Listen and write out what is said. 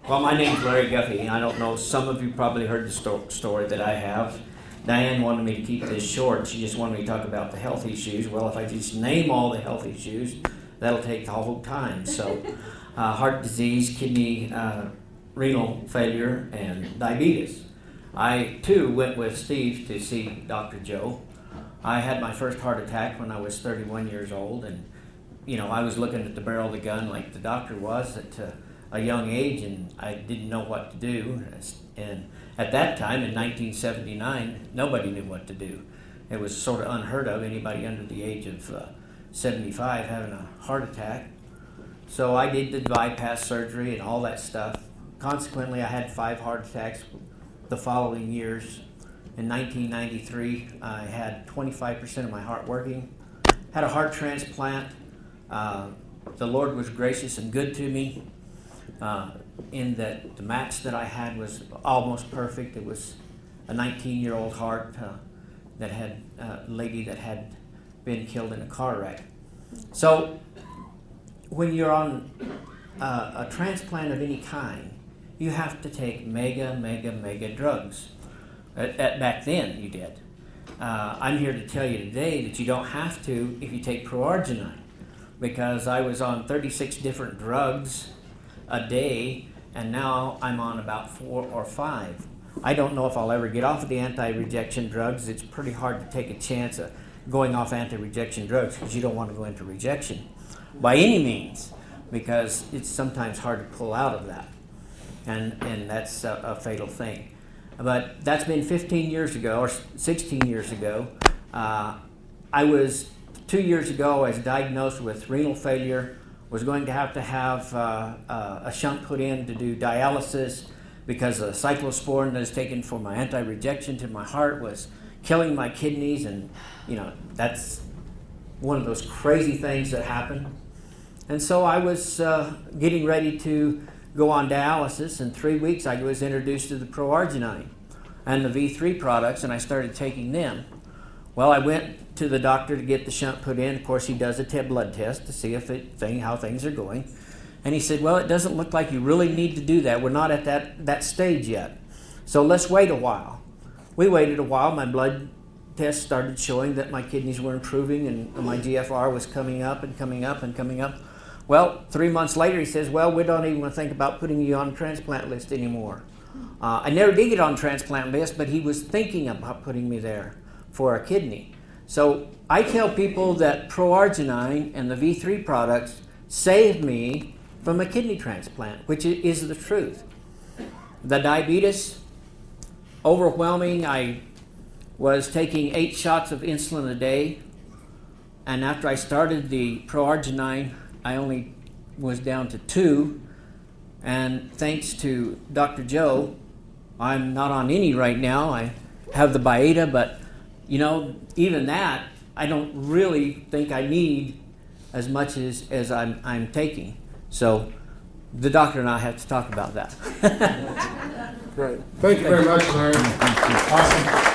Well, my name's Larry Guffey. I don't know, some of you probably heard the story that I have. Diane wanted me to keep this short. She just wanted me to talk about the health issues. Well, if I just name all the health issues, that'll take the whole time. So, heart disease, kidney, renal failure, and diabetes. I, too, went with Steve to see Dr. Joe. I had my first heart attack when I was 31 years old, and, I was looking at the barrel of the gun like the doctor was at a young age, and I didn't know what to do. And at that time, in 1979, nobody knew what to do. It was sort of unheard of, anybody under the age of 75 having a heart attack. So I did the bypass surgery and all that stuff. Consequently, I had 5 heart attacks the following years. In 1993, I had 25% of my heart working. Had a heart transplant. The Lord was gracious and good to me. In that the match that I had was almost perfect. It was a 19-year-old heart that had a lady that had been killed in a car wreck. So when you're on a transplant of any kind, you have to take mega drugs. Back then you did. I'm here to tell you today that you don't have to if you take proarginine, because I was on 36 different drugs a day, and now I'm on about 4 or 5. I don't know if I'll ever get off of the anti-rejection drugs. It's pretty hard to take a chance of going off anti-rejection drugs because you don't want to go into rejection by any means, because it's sometimes hard to pull out of that, and that's a fatal thing. But that's been 15 years ago or 16 years ago. 2 years ago I was diagnosed with renal failure. Was going to have a shunt put in to do dialysis because the cyclosporin that is taken for my anti-rejection to my heart was killing my kidneys, and that's one of those crazy things that happen. And so I was getting ready to go on dialysis. In 3 weeks I was introduced to the proarginine and the V3 products, and I started taking them. Well, I went to the doctor to get the shunt put in. Of course, he does a blood test to see how things are going. And he said, well, it doesn't look like you really need to do that. We're not at that stage yet. So let's wait a while. We waited a while. My blood test started showing that my kidneys were improving and my GFR was coming up and coming up and coming up. Well, 3 months later, he says, well, we don't even want to think about putting you on the transplant list anymore. I never did get on the transplant list, but he was thinking about putting me there for a kidney. So I tell people that proarginine and the V3 products saved me from a kidney transplant, which is the truth. The diabetes, overwhelming. I was taking 8 shots of insulin a day, and after I started the proarginine, I only was down to 2, and thanks to Dr. Joe, I'm not on any right now. I have the Byetta, but even that, I don't really think I need as much as I'm taking. So the doctor and I have to talk about that. Great. Thank you very much, Larry. Awesome.